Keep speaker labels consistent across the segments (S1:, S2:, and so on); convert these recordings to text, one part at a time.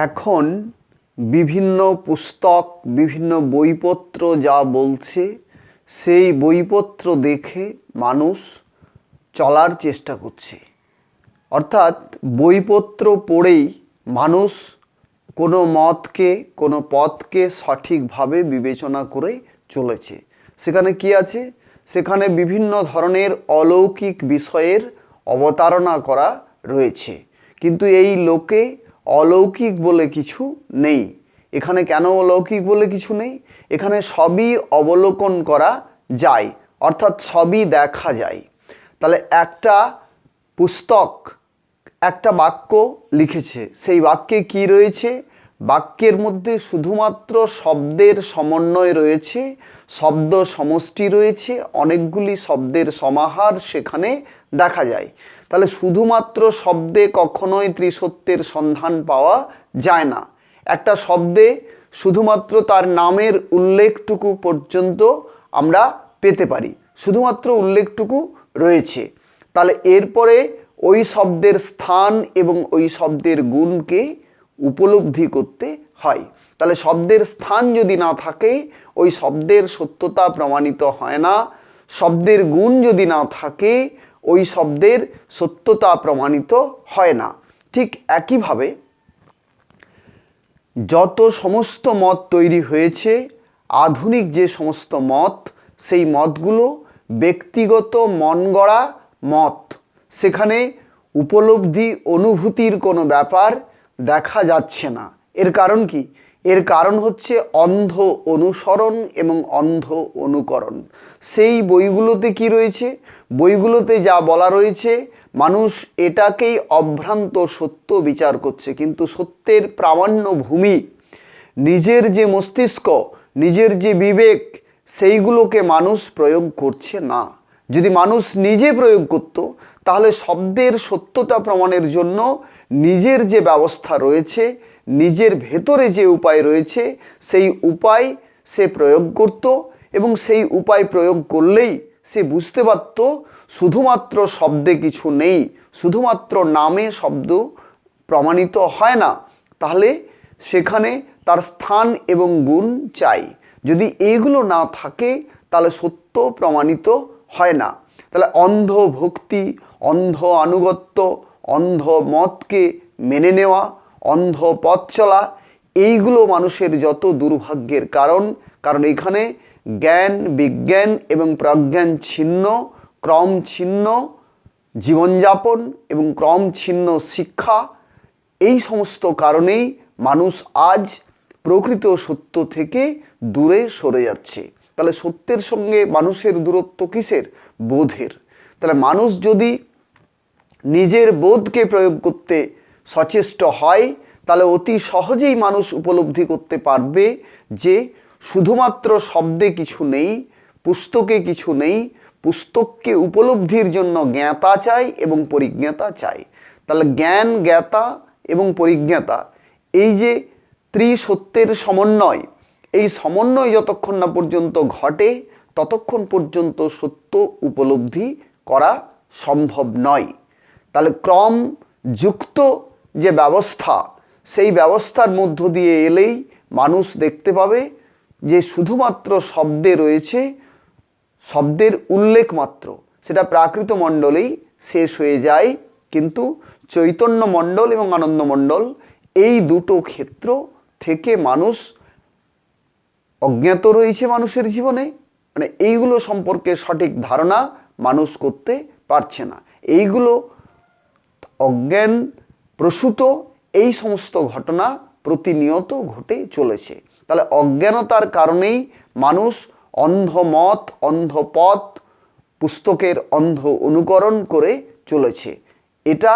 S1: এখন বিভিন্ন পুস্তক বিভিন্ন বইপত্র যা বলছে সেই বইপত্র দেখে মানুষ চলার চেষ্টা করছে। অর্থাৎ বইপত্র পড়েই মানুষ কোনো মতকে কোনো পথকে সঠিকভাবে বিবেচনা করে চলেছে। সেখানে কি আছে? সেখানে বিভিন্ন ধরনের অলৌকিক বিষয়ের অবতারণা করা রয়েছে, কিন্তু এই লোকে অলৌকিক বলে কিছু নেই। এখানে কেন অলৌকিক বলে কিছু নেই? এখানে সবই অবলোকন করা যায়, অর্থাৎ সবই দেখা যায়। তাহলে একটা পুস্তক একটা বাক্য লিখেছে, সেই বাক্যে কি রয়েছে? বাক্যের মধ্যে শুধুমাত্র শব্দের সমন্বয় রয়েছে, শব্দ সমষ্টি রয়েছে, অনেকগুলি শব্দের সমাহার সেখানে দেখা যায়। তাহলে শুধুমাত্র শব্দে কখনোই ত্রিসত্যের সন্ধান পাওয়া যায় না। একটা শব্দে শুধুমাত্র তার নামের উল্লেখটুকু পর্যন্ত আমরা পেতে পারি, শুধুমাত্র উল্লেখটুকু রয়েছে। তাহলে এরপরে ওই শব্দের স্থান এবং ওই শব্দের গুণকে উপলব্ধি করতে হয়। তাহলে শব্দের স্থান যদি না থাকে ওই শব্দের সত্যতা প্রমাণিত হয় না, শব্দের গুণ যদি না থাকে ওই শব্দের সত্যতা প্রমাণিত হয় না। ঠিক একইভাবে যত সমস্ত মত তৈরি হয়েছে, আধুনিক যে সমস্ত মত, সেই মতগুলো ব্যক্তিগত মন গড়া মত। সেখানে উপলব্ধি অনুভূতির কোনো ব্যাপার দেখা যাচ্ছে না। এর কারণ কি? এর কারণ হচ্ছে অন্ধ অনুসরণ এবং অন্ধ অনুকরণ। সেই বইগুলোতে কি রয়েছে? বইগুলোতে যা বলা রয়েছে মানুষ এটাকেই অভ্রান্ত সত্য বিচার করছে, কিন্তু সত্যের প্রামাণ্য ভূমি নিজের যে মস্তিষ্ক, নিজের যে বিবেক, সেইগুলোকে মানুষ প্রয়োগ করছে না। যদি মানুষ নিজে প্রয়োগ করত তাহলে শব্দের সত্যতা প্রমাণের জন্য নিজের যে ব্যবস্থা রয়েছে, নিজের ভেতরে যে উপায় রয়েছে, সেই উপায় সে প্রয়োগ করত এবং সেই উপায় প্রয়োগ করলেই সে বুঝতে পারত শুধুমাত্র শব্দে কিছু নেই, শুধুমাত্র নামে শব্দ প্রমাণিত হয় না। তাহলে সেখানে তার স্থান এবং গুণ চাই। যদি এইগুলো না থাকে তাহলে সত্য প্রমাণিত হয় না। তাহলে অন্ধ ভক্তি, অন্ধ আনুগত্য, অন্ধ মতকে মেনে নেওয়া, অন্ধ পথ চলা, এইগুলো মানুষের যত দুর্ভাগ্যের কারণ। কারণ এখানে জ্ঞান, বিজ্ঞান এবং প্রজ্ঞান ছিন্ন, ক্রম ছিন্ন জীবনযাপন এবং ক্রম ছিন্ন শিক্ষা, এই সমস্ত কারণেই মানুষ আজ প্রকৃত সত্য থেকে দূরে সরে যাচ্ছে। তাহলে সত্যের সঙ্গে মানুষের দূরত্ব কিসের? বোধের। তাহলে মানুষ যদি নিজের বোধকে প্রয়োগ করতে সচেষ্ট হয় তাহলে অতি সহজেই মানুষ উপলব্ধি করতে পারবে যে শুধুমাত্র শব্দে কিছু নেই, পুস্তকে কিছু নেই, পুস্তককে উপলব্ধির জন্য জ্ঞাতা চাই এবং পরিজ্ঞাতা চাই। তাহলে জ্ঞান, জ্ঞাতা এবং পরিজ্ঞাতা, এই যে ত্রিসত্যের সমন্বয়, এই সমন্বয় যতক্ষণ না পর্যন্ত ঘটে ততক্ষণ পর্যন্ত সত্য উপলব্ধি করা সম্ভব নয়। তাহলে ক্রম যুক্ত যে ব্যবস্থা, সেই ব্যবস্থার মধ্য দিয়ে এলেই মানুষ দেখতে পাবে যে শুধুমাত্র শব্দে রয়েছে, শব্দের উল্লেখ মাত্র, সেটা প্রাকৃত মণ্ডলেই শেষ হয়ে যায়। কিন্তু চৈতন্য মণ্ডল এবং আনন্দ মণ্ডল, এই দুটো ক্ষেত্র থেকে মানুষ অজ্ঞাত রয়েছে মানুষের জীবনে। মানে এইগুলো সম্পর্কে সঠিক ধারণা মানুষ করতে পারছে না। এইগুলো অজ্ঞান প্রসূত এই সমস্ত ঘটনা প্রতিনিয়ত ঘটে চলেছে। তাহলে অজ্ঞানতার কারণেই মানুষ অন্ধ মত, অন্ধ পথ, পুস্তকের অন্ধ অনুকরণ করে চলেছে। এটা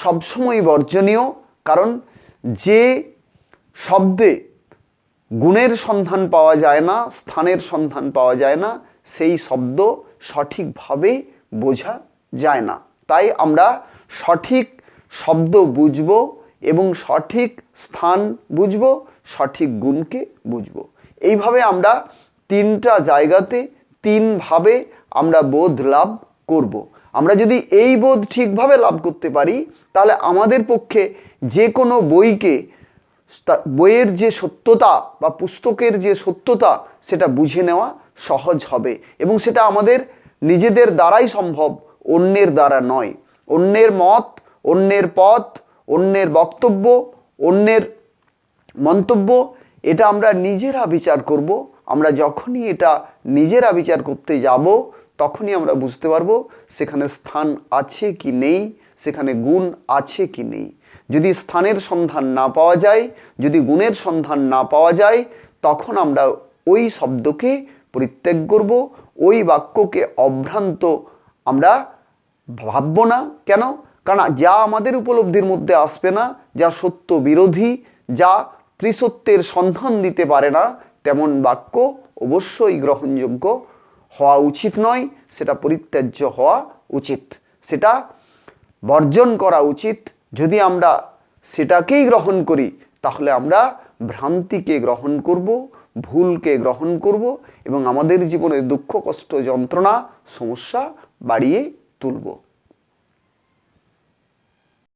S1: সবসময় বর্জনীয়। কারণ যে শব্দে গুণের সন্ধান পাওয়া যায় না, স্থানের সন্ধান পাওয়া যায় না, সেই শব্দ সঠিকভাবে বোঝা যায় না। তাই আমরা সঠিক শব্দ বুঝব এবং সঠিক স্থান বুঝব, সঠিক গুণকে বুঝব। এইভাবে আমরা তিনটা জায়গাতে তিনভাবে আমরা বোধ লাভ করব। আমরা যদি এই বোধ ঠিকভাবে লাভ করতে পারি তাহলে আমাদের পক্ষে যে কোনো বইকে বইয়ের যে সত্যতা বা পুস্তকের যে সত্যতা সেটা বুঝে নেওয়া সহজ হবে এবং সেটা আমাদের নিজেদের দ্বারাই সম্ভব, অন্যের দ্বারা নয়। অন্যের মত, অন্যের পথ, অন্যের বক্তব্য, অন্যের মন্তব্য এটা আমরা নিজেরা বিচার করব। আমরা যখনই এটা নিজেরা বিচার করতে যাব তখনই আমরা বুঝতে পারবো সেখানে স্থান আছে কি নেই, সেখানে গুণ আছে কি নেই। যদি স্থানের সন্ধান না পাওয়া যায়, যদি গুণের সন্ধান না পাওয়া যায়, তখন আমরা ওই শব্দকে পরিত্যাগ করব, ওই বাক্যকে অভ্রান্ত আমরা ভাবব না। কেন? কারণ যা আমাদের উপলব্ধির মধ্যে আসবে না, যা সত্য বিরোধী, যা ত্রিসত্যের সন্ধান দিতে পারে না, তেমন বাক্য অবশ্যই গ্রহণযোগ্য হওয়া উচিত নয়, সেটা পরিত্যাজ্য হওয়া উচিত, সেটা বর্জন করা উচিত। যদি আমরা সেটাকেই গ্রহণ করি তাহলে আমরা ভ্রান্তিকে গ্রহণ করব, ভুলকে গ্রহণ করব এবং আমাদের জীবনে দুঃখ, কষ্ট, যন্ত্রণা, সমস্যা বাড়িয়ে তুলব।